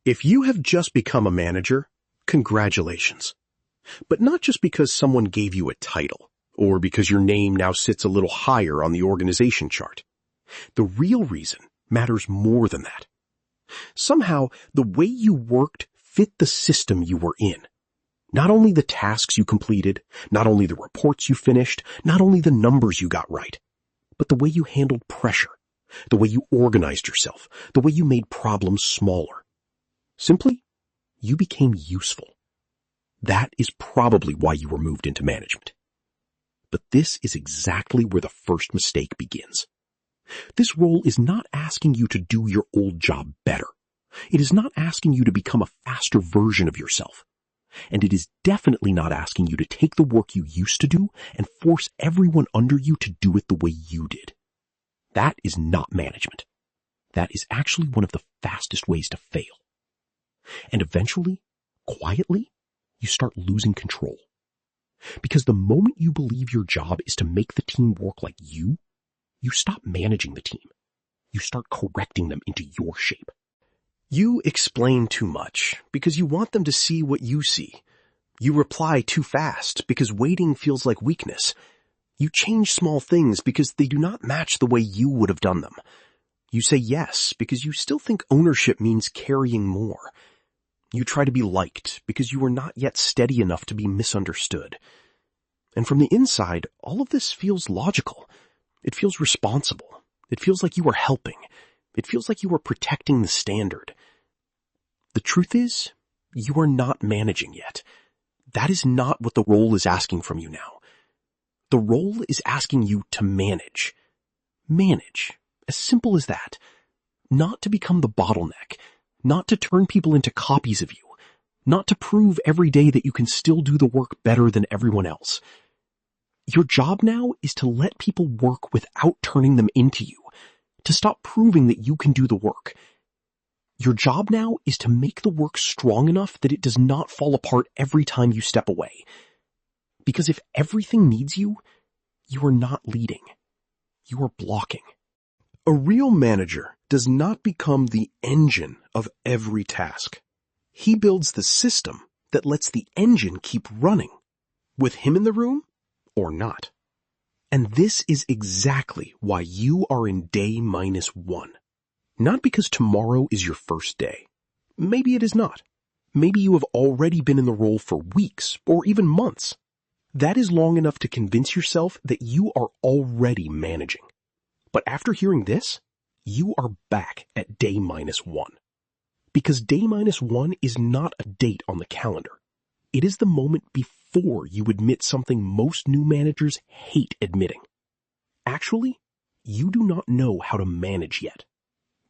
If you have just become a manager, congratulations. But not just because someone gave you a title, or because your name now sits a little higher on the organization chart. The real reason matters more than that. Somehow, the way you worked fit the system you were in. Not only the tasks you completed, not only the reports you finished, not only the numbers you got right, but the way you handled pressure, the way you organized yourself, the way you made problems smaller. Simply, you became useful. That is probably why you were moved into management. But this is exactly where the first mistake begins. This role is not asking you to do your old job better. It is not asking you to become a faster version of yourself. And it is definitely not asking you to take the work you used to do and force everyone under you to do it the way you did. That is not management. That is actually one of the fastest ways to fail. And eventually, quietly, you start losing control. Because the moment you believe your job is to make the team work like you stop managing the team. You start correcting them into your shape. You explain too much because you want them to see what you see. You reply too fast because waiting feels like weakness. You change small things because they do not match the way you would have done them. You say yes because you still think ownership means carrying more. You try to be liked because you are not yet steady enough to be misunderstood. And from the inside, all of this feels logical. It feels responsible. It feels like you are helping. It feels like you are protecting the standard. The truth is, you are not managing yet. That is not what the role is asking from you now. The role is asking you to manage. Manage. As simple as that. Not to become the bottleneck. Not to turn people into copies of you. Not to prove every day that you can still do the work better than everyone else. Your job now is to let people work without turning them into you. To stop proving that you can do the work. Your job now is to make the work strong enough that it does not fall apart every time you step away. Because if everything needs you, you are not leading. You are blocking. A real manager does not become the engine of every task. He builds the system that lets the engine keep running, with him in the room or not. And this is exactly why you are in day -1. Not because tomorrow is your first day. Maybe it is not. Maybe you have already been in the role for weeks or even months. That is long enough to convince yourself that you are already managing. But after hearing this, you are back at day -1. Because day -1 is not a date on the calendar. It is the moment before you admit something most new managers hate admitting. Actually, you do not know how to manage yet.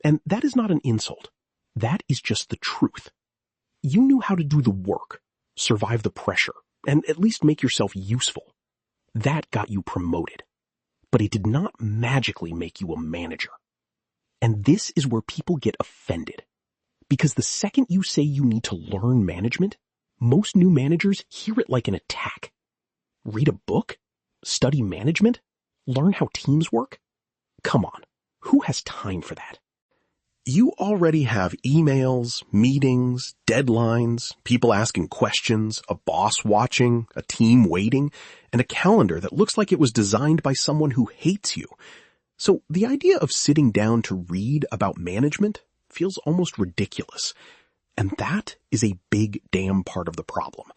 And that is not an insult. That is just the truth. You knew how to do the work, survive the pressure, and at least make yourself useful. That got you promoted. But it did not magically make you a manager. And this is where people get offended. Because the second you say you need to learn management, most new managers hear it like an attack. Read a book? Study management? Learn how teams work? Come on, who has time for that? You already have emails, meetings, deadlines, people asking questions, a boss watching, a team waiting, and a calendar that looks like it was designed by someone who hates you. So the idea of sitting down to read about management feels almost ridiculous. And that is a big damn part of the problem.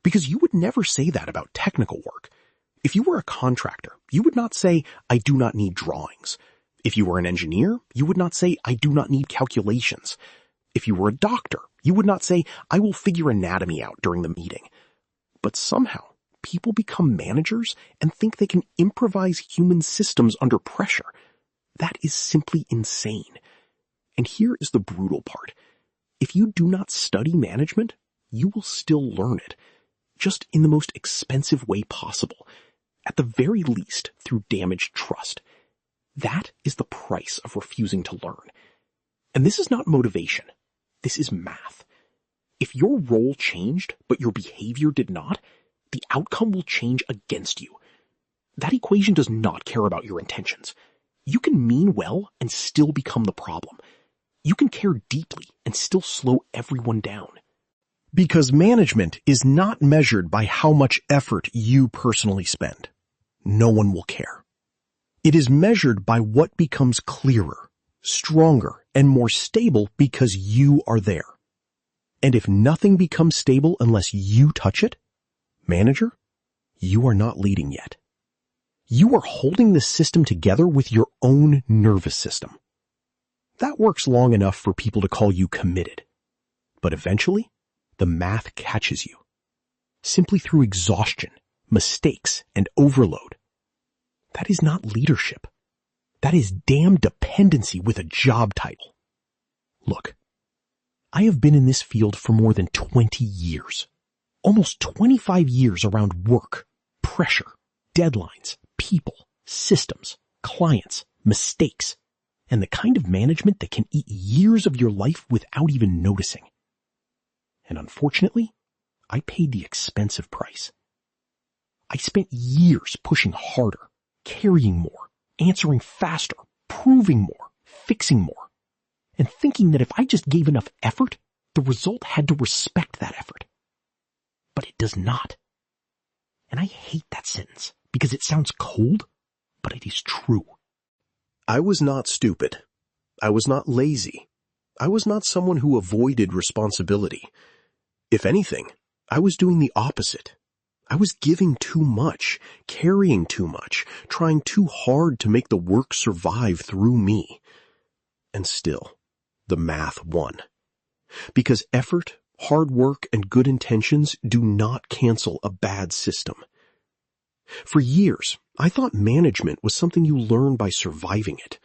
Because you would never say that about technical work. If you were a contractor, you would not say, I do not need drawings. If you were an engineer, you would not say, I do not need calculations. If you were a doctor, you would not say, I will figure anatomy out during the meeting. But somehow, people become managers and think they can improvise human systems under pressure. That is simply insane. And here is the brutal part. If you do not study management, you will still learn it, just in the most expensive way possible, at the very least through damaged trust. That is the price of refusing to learn. And this is not motivation. This is math. If your role changed, but your behavior did not, the outcome will change against you. That equation does not care about your intentions. You can mean well and still become the problem. you can care deeply and still slow everyone down. Because management is not measured by how much effort you personally spend. No one will care. It is measured by what becomes clearer, stronger, and more stable because you are there. And if nothing becomes stable unless you touch it, manager, you are not leading yet. You are holding the system together with your own nervous system. That works long enough for people to call you committed. But eventually, the math catches you. Simply through exhaustion, mistakes, and overload. That is not leadership. That is damn dependency with a job title. Look, I have been in this field for more than 20 years. Almost 25 years around work, pressure, deadlines, people, systems, clients, mistakes, and the kind of management that can eat years of your life without even noticing. And unfortunately, I paid the expensive price. I spent years pushing harder, carrying more, answering faster, proving more, fixing more, and thinking that if I just gave enough effort, the result had to respect that effort. But it does not. And I hate that sentence because it sounds cold, but it is true. I was not stupid. I was not lazy. I was not someone who avoided responsibility. If anything, I was doing the opposite. I was giving too much, carrying too much, trying too hard to make the work survive through me. And still, the math won. Because effort, hard work, and good intentions do not cancel a bad system. For years, I thought management was something you learn by surviving it.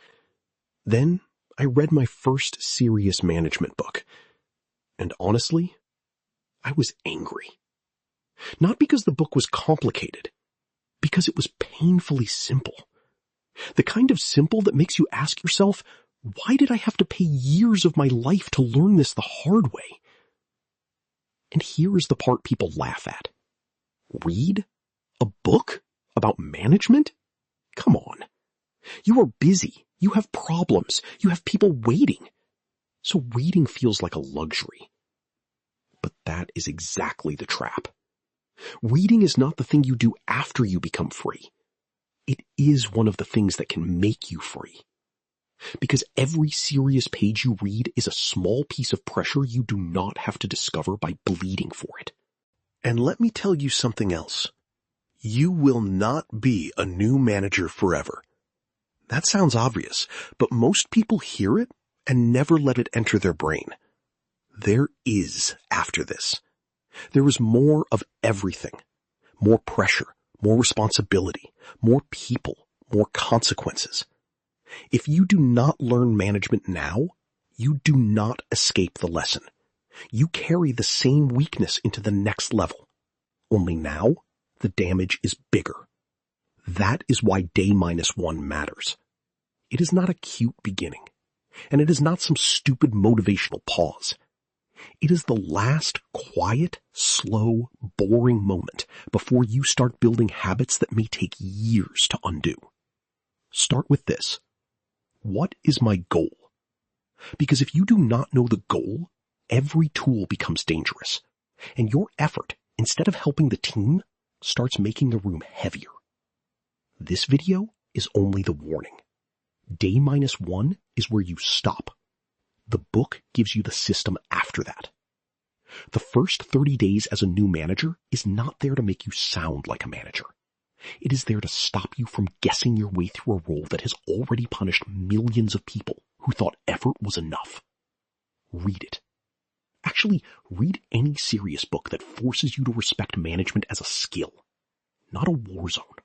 Then, I read my first serious management book. And honestly, I was angry. Not because the book was complicated, because it was painfully simple. The kind of simple that makes you ask yourself, why did I have to pay years of my life to learn this the hard way? And here is the part people laugh at. Read a book about management? Come on. You are busy. You have problems. You have people waiting. So reading feels like a luxury. But that is exactly the trap. Reading is not the thing you do after you become free. It is one of the things that can make you free. Because every serious page you read is a small piece of pressure you do not have to discover by bleeding for it. And let me tell you something else. You will not be a new manager forever. That sounds obvious, but most people hear it and never let it enter their brain. There is after this. There is more of everything. More pressure, more responsibility, more people, more consequences. If you do not learn management now, you do not escape the lesson. You carry the same weakness into the next level. Only now, the damage is bigger. That is why day -1 matters. It is not a cute beginning, and it is not some stupid motivational pause. It is the last quiet, slow, boring moment before you start building habits that may take years to undo. Start with this. What is my goal? Because if you do not know the goal, every tool becomes dangerous, and your effort, instead of helping the team, starts making the room heavier. This video is only the warning. Day -1 is where you stop. The book gives you the system after that. The first 30 days as a new manager is not there to make you sound like a manager. It is there to stop you from guessing your way through a role that has already punished millions of people who thought effort was enough. Read it. Actually, read any serious book that forces you to respect management as a skill, not a war zone.